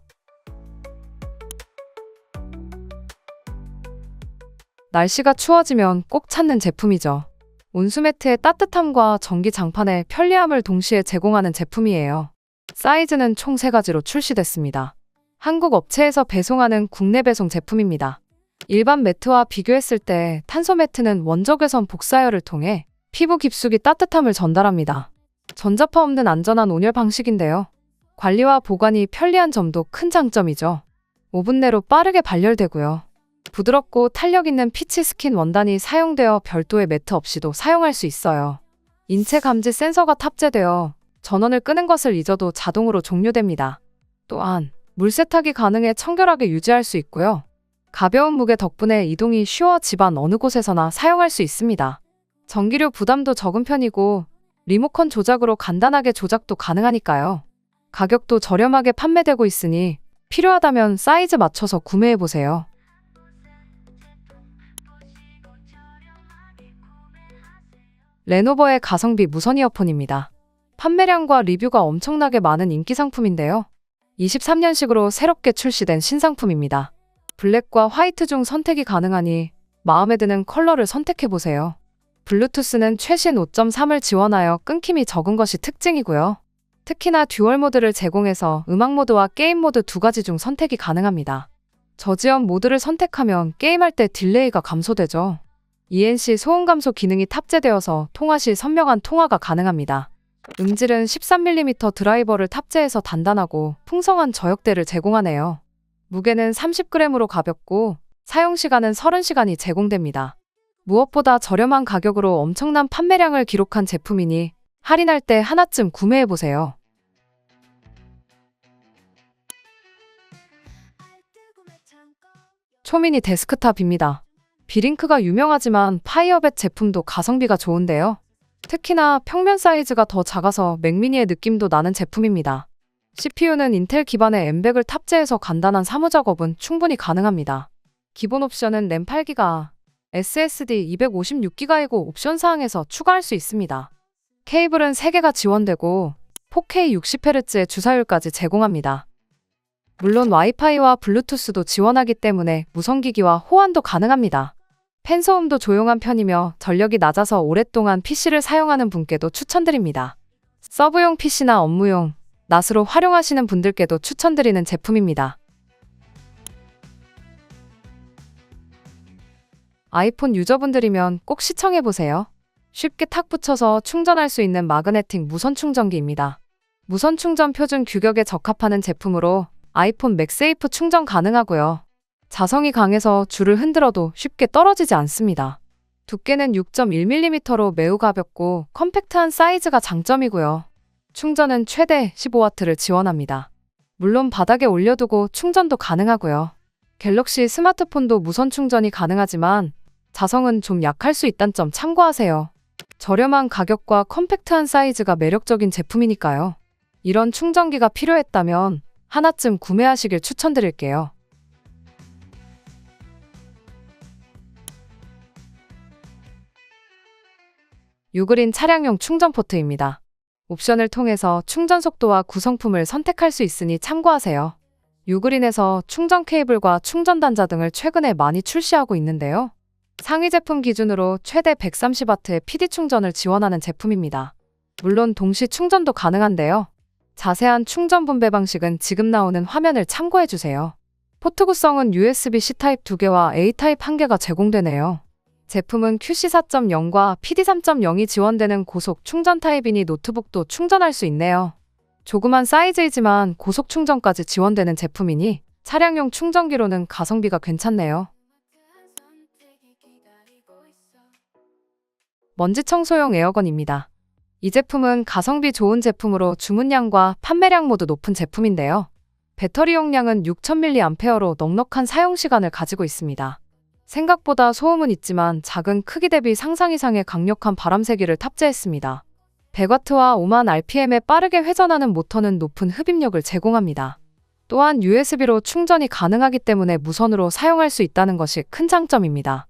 S1: 날씨가 추워지면 꼭 찾는 제품이죠. 온수매트의 따뜻함과 전기장판의 편리함을 동시에 제공하는 제품이에요. 사이즈는 총 3가지로 출시됐습니다. 한국 업체에서 배송하는 국내 배송 제품입니다. 일반 매트와 비교했을 때 탄소 매트는 원적외선 복사열을 통해 피부 깊숙이 따뜻함을 전달합니다. 전자파 없는 안전한 온열 방식인데요. 관리와 보관이 편리한 점도 큰 장점이죠. 5분 내로 빠르게 발열되고요. 부드럽고 탄력 있는 피치 스킨 원단이 사용되어 별도의 매트 없이도 사용할 수 있어요. 인체 감지 센서가 탑재되어 전원을 끄는 것을 잊어도 자동으로 종료됩니다. 또한 물 세탁이 가능해 청결하게 유지할 수 있고요. 가벼운 무게 덕분에 이동이 쉬워 집안 어느 곳에서나 사용할 수 있습니다. 전기료 부담도 적은 편이고 리모컨 조작으로 간단하게 조작도 가능하니까요. 가격도 저렴하게 판매되고 있으니 필요하다면 사이즈 맞춰서 구매해보세요. 레노버의 가성비 무선 이어폰입니다. 판매량과 리뷰가 엄청나게 많은 인기 상품인데요. 23년식으로 새롭게 출시된 신상품입니다. 블랙과 화이트 중 선택이 가능하니 마음에 드는 컬러를 선택해보세요. 블루투스는 최신 5.3을 지원하여 끊김이 적은 것이 특징이고요. 특히나 듀얼 모드를 제공해서 음악 모드와 게임 모드 2가지 중 선택이 가능합니다. 저지연 모드를 선택하면 게임할 때 딜레이가 감소되죠. ENC 소음 감소 기능이 탑재되어서 통화 시 선명한 통화가 가능합니다. 음질은 13mm 드라이버를 탑재해서 단단하고 풍성한 저역대를 제공하네요. 무게는 30g으로 가볍고 사용시간은 30시간이 제공됩니다. 무엇보다 저렴한 가격으로 엄청난 판매량을 기록한 제품이니 할인할 때 하나쯤 구매해보세요. 초미니 데스크탑입니다. 비링크가 유명하지만 파이어벳 제품도 가성비가 좋은데요. 특히나 평면 사이즈가 더 작아서 맥미니의 느낌도 나는 제품입니다. CPU는 인텔 기반의 엠백을 탑재해서 간단한 사무작업은 충분히 가능합니다. 기본 옵션은 램 8기가, SSD 256기가이고 옵션 사항에서 추가할 수 있습니다. 케이블은 3개가 지원되고 4K 60Hz의 주사율까지 제공합니다. 물론 와이파이와 블루투스도 지원하기 때문에 무선기기와 호환도 가능합니다. 팬 소음도 조용한 편이며 전력이 낮아서 오랫동안 PC를 사용하는 분께도 추천드립니다. 서브용 PC나 업무용, 낫으로 활용하시는 분들께도 추천드리는 제품입니다. 아이폰 유저분들이면 꼭 시청해보세요. 쉽게 탁 붙여서 충전할 수 있는 마그네틱 무선 충전기입니다. 무선 충전 표준 규격에 적합하는 제품으로 아이폰 맥세이프 충전 가능하고요. 자성이 강해서 줄을 흔들어도 쉽게 떨어지지 않습니다. 두께는 6.1mm로 매우 가볍고 컴팩트한 사이즈가 장점이고요. 충전은 최대 15W를 지원합니다. 물론 바닥에 올려두고 충전도 가능하고요. 갤럭시 스마트폰도 무선 충전이 가능하지만 자성은 좀 약할 수 있다는 점 참고하세요. 저렴한 가격과 컴팩트한 사이즈가 매력적인 제품이니까요. 이런 충전기가 필요했다면 하나쯤 구매하시길 추천드릴게요. 유그린 차량용 충전 포트입니다. 옵션을 통해서 충전 속도와 구성품을 선택할 수 있으니 참고하세요. 유그린에서 충전 케이블과 충전 단자 등을 최근에 많이 출시하고 있는데요. 상위 제품 기준으로 최대 130W의 PD 충전을 지원하는 제품입니다. 물론 동시 충전도 가능한데요. 자세한 충전 분배 방식은 지금 나오는 화면을 참고해주세요. 포트 구성은 USB-C 타입 2개와 A 타입 1개가 제공되네요. 제품은 QC 4.0과 PD 3.0이 지원되는 고속 충전 타입이니 노트북도 충전할 수 있네요. 조그만 사이즈이지만 고속 충전까지 지원되는 제품이니 차량용 충전기로는 가성비가 괜찮네요. 먼지 청소용 에어건입니다. 이 제품은 가성비 좋은 제품으로 주문량과 판매량 모두 높은 제품인데요. 배터리 용량은 6000mAh로 넉넉한 사용시간을 가지고 있습니다. 생각보다 소음은 있지만 작은 크기 대비 상상 이상의 강력한 바람세기를 탑재했습니다. 100W와 5만 RPM에 빠르게 회전하는 모터는 높은 흡입력을 제공합니다. 또한 USB로 충전이 가능하기 때문에 무선으로 사용할 수 있다는 것이 큰 장점입니다.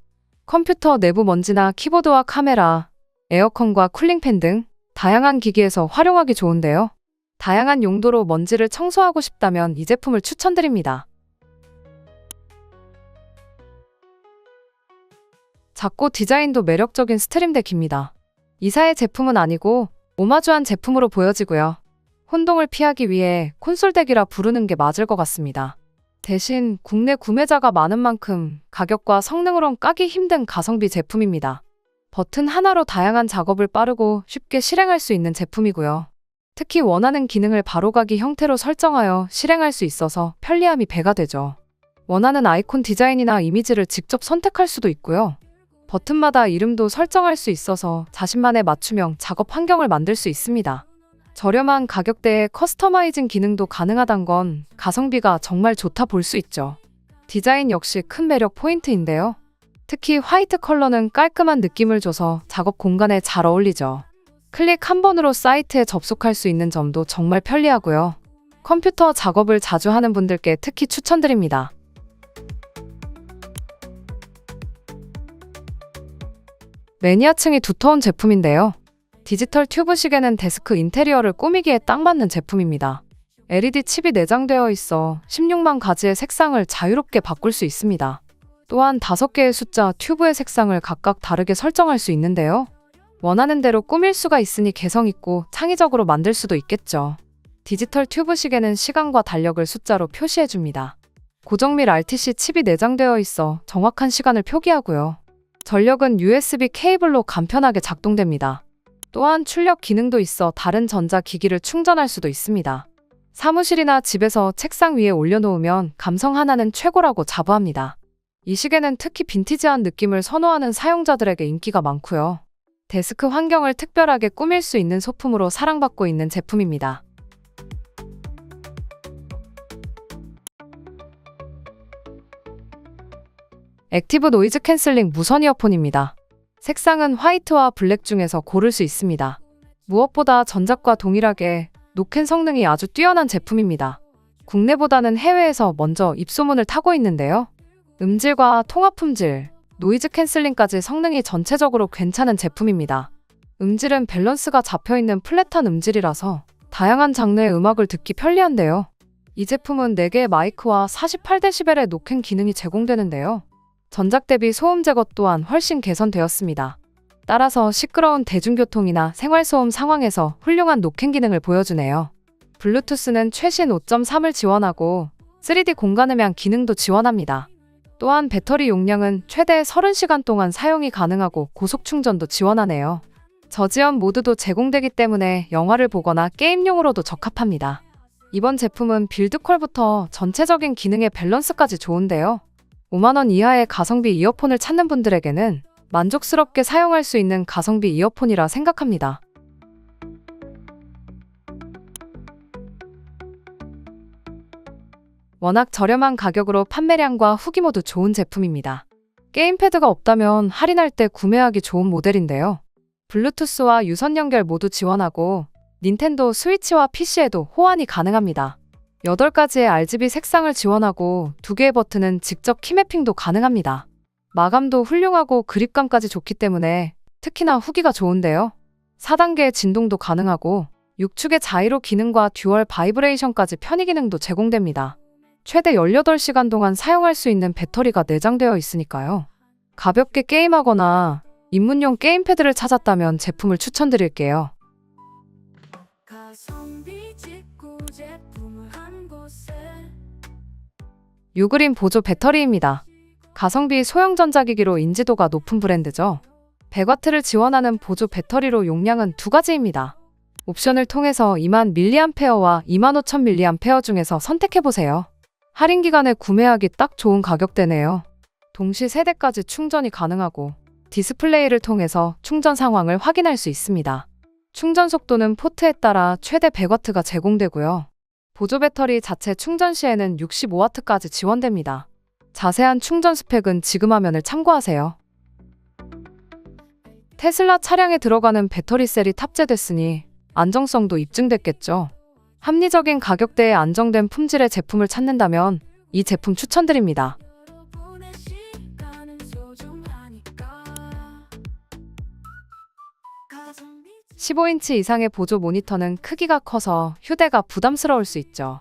S1: 컴퓨터 내부 먼지나 키보드와 카메라, 에어컨과 쿨링팬 등 다양한 기기에서 활용하기 좋은데요. 다양한 용도로 먼지를 청소하고 싶다면 이 제품을 추천드립니다. 작고 디자인도 매력적인 스트림덱입니다. 이사의 제품은 아니고 오마주한 제품으로 보여지고요. 혼동을 피하기 위해 콘솔덱이라 부르는 게 맞을 것 같습니다. 대신 국내 구매자가 많은 만큼 가격과 성능으론 까기 힘든 가성비 제품입니다. 버튼 하나로 다양한 작업을 빠르고 쉽게 실행할 수 있는 제품이고요. 특히 원하는 기능을 바로가기 형태로 설정하여 실행할 수 있어서 편리함이 배가 되죠. 원하는 아이콘 디자인이나 이미지를 직접 선택할 수도 있고요. 버튼마다 이름도 설정할 수 있어서 자신만의 맞춤형 작업 환경을 만들 수 있습니다. 저렴한 가격대에 커스터마이징 기능도 가능하단 건 가성비가 정말 좋다 볼 수 있죠. 디자인 역시 큰 매력 포인트인데요. 특히 화이트 컬러는 깔끔한 느낌을 줘서 작업 공간에 잘 어울리죠. 클릭 한 번으로 사이트에 접속할 수 있는 점도 정말 편리하고요. 컴퓨터 작업을 자주 하는 분들께 특히 추천드립니다. 매니아층이 두터운 제품인데요. 디지털 튜브 시계는 데스크 인테리어를 꾸미기에 딱 맞는 제품입니다. LED 칩이 내장되어 있어 16만 가지의 색상을 자유롭게 바꿀 수 있습니다. 또한 5개의 숫자 튜브의 색상을 각각 다르게 설정할 수 있는데요. 원하는 대로 꾸밀 수가 있으니 개성있고 창의적으로 만들 수도 있겠죠. 디지털 튜브 시계는 시간과 달력을 숫자로 표시해줍니다. 고정밀 RTC 칩이 내장되어 있어 정확한 시간을 표기하고요. 전력은 USB 케이블로 간편하게 작동됩니다. 또한 출력 기능도 있어 다른 전자기기를 충전할 수도 있습니다. 사무실이나 집에서 책상 위에 올려놓으면 감성 하나는 최고라고 자부합니다. 이 시계는 특히 빈티지한 느낌을 선호하는 사용자들에게 인기가 많고요. 데스크 환경을 특별하게 꾸밀 수 있는 소품으로 사랑받고 있는 제품입니다. 액티브 노이즈 캔슬링 무선 이어폰입니다. 색상은 화이트와 블랙 중에서 고를 수 있습니다. 무엇보다 전작과 동일하게 노캔 성능이 아주 뛰어난 제품입니다. 국내보다는 해외에서 먼저 입소문을 타고 있는데요. 음질과 통합 품질, 노이즈 캔슬링까지 성능이 전체적으로 괜찮은 제품입니다. 음질은 밸런스가 잡혀있는 플랫한 음질이라서 다양한 장르의 음악을 듣기 편리한데요. 이 제품은 4개의 마이크와 48dB의 노캔 기능이 제공되는데요. 전작 대비 소음 제거 또한 훨씬 개선되었습니다. 따라서 시끄러운 대중교통이나 생활소음 상황에서 훌륭한 노캔 기능을 보여주네요. 블루투스는 최신 5.3을 지원하고 3D 공간음향 기능도 지원합니다. 또한 배터리 용량은 최대 30시간 동안 사용이 가능하고 고속 충전도 지원하네요. 저지연 모드도 제공되기 때문에 영화를 보거나 게임용으로도 적합합니다. 이번 제품은 빌드퀄부터 전체적인 기능의 밸런스까지 좋은데요. 5만원 이하의 가성비 이어폰을 찾는 분들에게는 만족스럽게 사용할 수 있는 가성비 이어폰이라 생각합니다. 워낙 저렴한 가격으로 판매량과 후기 모두 좋은 제품입니다. 게임패드가 없다면 할인할 때 구매하기 좋은 모델인데요. 블루투스와 유선 연결 모두 지원하고 닌텐도 스위치와 PC에도 호환이 가능합니다. 8가지의 RGB 색상을 지원하고 2개의 버튼은 직접 키매핑도 가능합니다. 마감도 훌륭하고 그립감까지 좋기 때문에 특히나 후기가 좋은데요. 4단계의 진동도 가능하고 6축의 자이로 기능과 듀얼 바이브레이션까지 편의 기능도 제공됩니다. 최대 18시간 동안 사용할 수 있는 배터리가 내장되어 있으니까요. 가볍게 게임하거나 입문용 게임패드를 찾았다면 제품을 추천드릴게요. 유그린 보조 배터리입니다. 가성비 소형 전자기기로 인지도가 높은 브랜드죠. 100W를 지원하는 보조 배터리로 용량은 2가지입니다. 옵션을 통해서 20,000mAh와 25,000mAh 중에서 선택해보세요. 할인 기간에 구매하기 딱 좋은 가격대네요. 동시 세대까지 충전이 가능하고 디스플레이를 통해서 충전 상황을 확인할 수 있습니다. 충전 속도는 포트에 따라 최대 100W가 제공되고요. 보조 배터리 자체 충전 시에는 65W까지 지원됩니다. 자세한 충전 스펙은 지금 화면을 참고하세요. 테슬라 차량에 들어가는 배터리 셀이 탑재됐으니 안정성도 입증됐겠죠. 합리적인 가격대에 안정된 품질의 제품을 찾는다면 이 제품 추천드립니다. 15인치 이상의 보조 모니터는 크기가 커서 휴대가 부담스러울 수 있죠.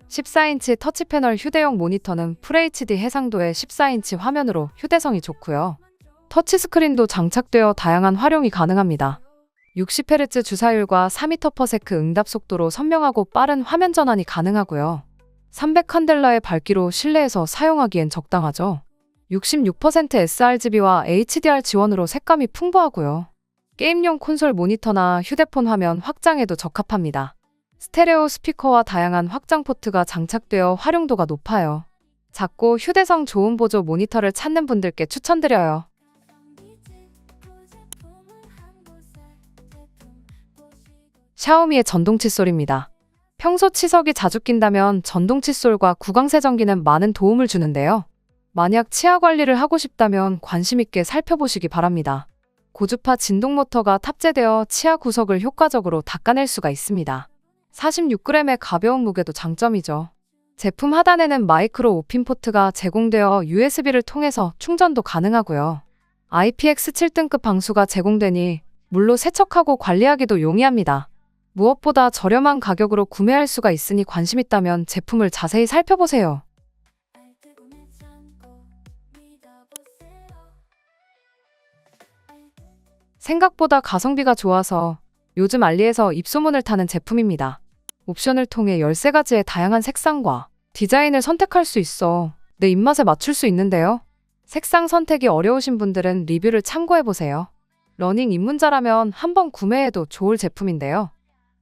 S1: 14인치 터치 패널 휴대용 모니터는 FHD 해상도의 14인치 화면으로 휴대성이 좋고요. 터치스크린도 장착되어 다양한 활용이 가능합니다. 60Hz 주사율과 4m/s 응답 속도로 선명하고 빠른 화면 전환이 가능하고요. 300칸델라의 밝기로 실내에서 사용하기엔 적당하죠. 66% sRGB와 HDR 지원으로 색감이 풍부하고요. 게임용 콘솔 모니터나 휴대폰 화면 확장에도 적합합니다. 스테레오 스피커와 다양한 확장 포트가 장착되어 활용도가 높아요. 작고 휴대성 좋은 보조 모니터를 찾는 분들께 추천드려요. 샤오미의 전동 칫솔입니다. 평소 치석이 자주 낀다면 전동 칫솔과 구강세정기는 많은 도움을 주는데요. 만약 치아 관리를 하고 싶다면 관심 있게 살펴보시기 바랍니다. 고주파 진동 모터가 탑재되어 치아 구석을 효과적으로 닦아낼 수가 있습니다. 46g의 가벼운 무게도 장점이죠. 제품 하단에는 마이크로 5핀 포트가 제공되어 USB를 통해서 충전도 가능하고요. IPX7 등급 방수가 제공되니 물로 세척하고 관리하기도 용이합니다. 무엇보다 저렴한 가격으로 구매할 수가 있으니 관심 있다면 제품을 자세히 살펴보세요. 생각보다 가성비가 좋아서 요즘 알리에서 입소문을 타는 제품입니다. 옵션을 통해 13가지의 다양한 색상과 디자인을 선택할 수 있어 내 입맛에 맞출 수 있는데요. 색상 선택이 어려우신 분들은 리뷰를 참고해보세요. 러닝 입문자라면 한번 구매해도 좋을 제품인데요.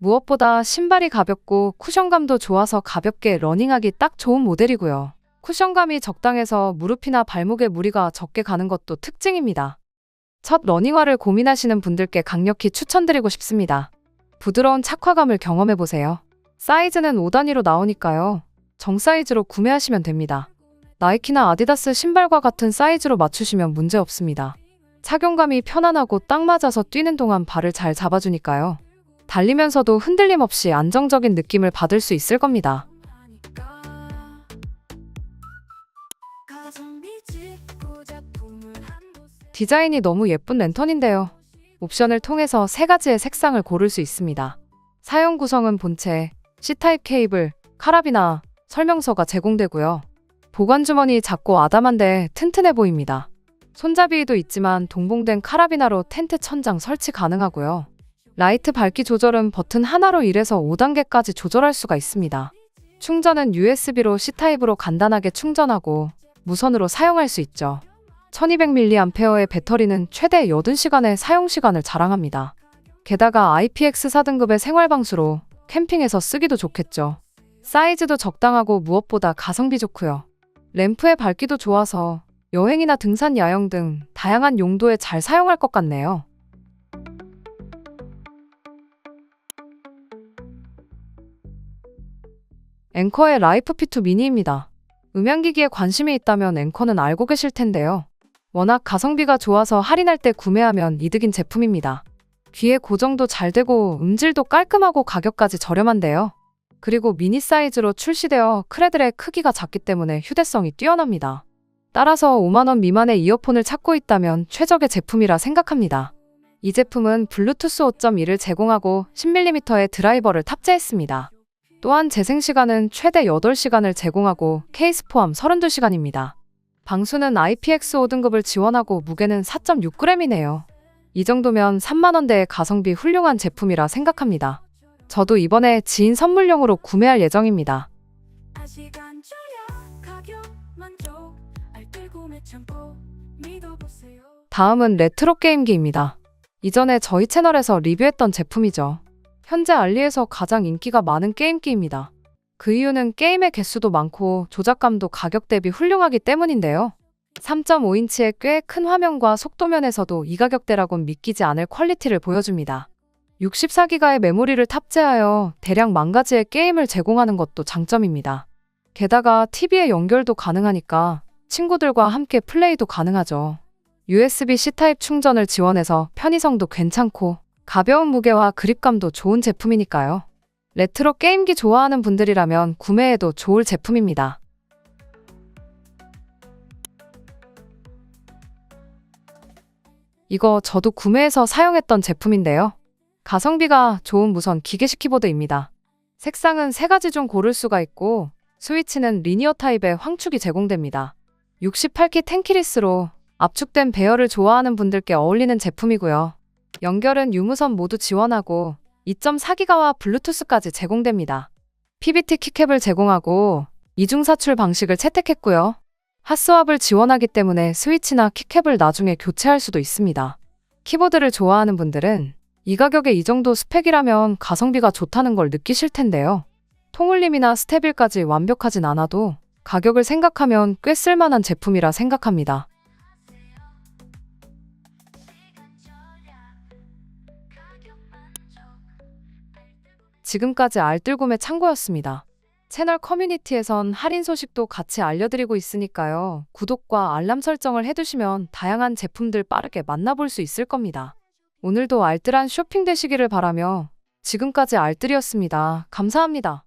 S1: 무엇보다 신발이 가볍고 쿠션감도 좋아서 가볍게 러닝하기 딱 좋은 모델이고요. 쿠션감이 적당해서 무릎이나 발목에 무리가 적게 가는 것도 특징입니다. 첫 러닝화를 고민하시는 분들께 강력히 추천드리고 싶습니다. 부드러운 착화감을 경험해보세요. 사이즈는 5단위로 나오니까요. 정 사이즈로 구매하시면 됩니다. 나이키나 아디다스 신발과 같은 사이즈로 맞추시면 문제없습니다. 착용감이 편안하고 딱 맞아서 뛰는 동안 발을 잘 잡아주니까요. 달리면서도 흔들림 없이 안정적인 느낌을 받을 수 있을 겁니다. 디자인이 너무 예쁜 랜턴인데요. 옵션을 통해서 3가지의 색상을 고를 수 있습니다. 사용 구성은 본체, C타입 케이블, 카라비나, 설명서가 제공되고요. 보관 주머니 작고 아담한데 튼튼해 보입니다. 손잡이도 있지만 동봉된 카라비나로 텐트 천장 설치 가능하고요. 라이트 밝기 조절은 버튼 하나로 1에서 5단계까지 조절할 수가 있습니다. 충전은 USB로 C타입으로 간단하게 충전하고 무선으로 사용할 수 있죠. 1200mAh의 배터리는 최대 80시간의 사용시간을 자랑합니다. 게다가 IPX 4등급의 생활방수로 캠핑에서 쓰기도 좋겠죠. 사이즈도 적당하고 무엇보다 가성비 좋고요. 램프의 밝기도 좋아서 여행이나 등산, 야영 등 다양한 용도에 잘 사용할 것 같네요. 앵커의 라이프 P2 미니입니다. 음향기기에 관심이 있다면 앵커는 알고 계실 텐데요. 워낙 가성비가 좋아서 할인할 때 구매하면 이득인 제품입니다. 귀에 고정도 잘 되고 음질도 깔끔하고 가격까지 저렴한데요. 그리고 미니 사이즈로 출시되어 크레들의 크기가 작기 때문에 휴대성이 뛰어납니다. 따라서 5만원 미만의 이어폰을 찾고 있다면 최적의 제품이라 생각합니다. 이 제품은 블루투스 5.1을 제공하고 10mm의 드라이버를 탑재했습니다. 또한 재생시간은 최대 8시간을 제공하고 케이스 포함 32시간입니다. 방수는 IPX 5등급을 지원하고 무게는 4.6g이네요. 이 정도면 3만원대의 가성비 훌륭한 제품이라 생각합니다. 저도 이번에 지인 선물용으로 구매할 예정입니다. 다음은 레트로 게임기입니다. 이전에 저희 채널에서 리뷰했던 제품이죠. 현재 알리에서 가장 인기가 많은 게임기입니다. 그 이유는 게임의 개수도 많고 조작감도 가격 대비 훌륭하기 때문인데요. 3.5인치의 꽤 큰 화면과 속도면에서도 이 가격대라곤 믿기지 않을 퀄리티를 보여줍니다. 64기가의 메모리를 탑재하여 대략 10,000가지의 게임을 제공하는 것도 장점입니다. 게다가 TV에 연결도 가능하니까 친구들과 함께 플레이도 가능하죠. USB-C 타입 충전을 지원해서 편의성도 괜찮고 가벼운 무게와 그립감도 좋은 제품이니까요. 레트로 게임기 좋아하는 분들이라면 구매해도 좋을 제품입니다. 이거 저도 구매해서 사용했던 제품인데요. 가성비가 좋은 무선 기계식 키보드입니다. 색상은 3가지 중 고를 수가 있고 스위치는 리니어 타입의 황축이 제공됩니다. 68키 텐키리스로 압축된 배열을 좋아하는 분들께 어울리는 제품이고요. 연결은 유무선 모두 지원하고 2.4기가와 블루투스까지 제공됩니다. PBT 키캡을 제공하고 이중사출 방식을 채택했고요. 핫스왑을 지원하기 때문에 스위치나 키캡을 나중에 교체할 수도 있습니다. 키보드를 좋아하는 분들은 이 가격에 이 정도 스펙이라면 가성비가 좋다는 걸 느끼실 텐데요. 통울림이나 스테빌까지 완벽하진 않아도 가격을 생각하면 꽤 쓸만한 제품이라 생각합니다. 지금까지 알뜰구매 창고였습니다. 채널 커뮤니티에선 할인 소식도 같이 알려드리고 있으니까요. 구독과 알람 설정을 해두시면 다양한 제품들 빠르게 만나볼 수 있을 겁니다. 오늘도 알뜰한 쇼핑 되시기를 바라며 지금까지 알뜰이었습니다. 감사합니다.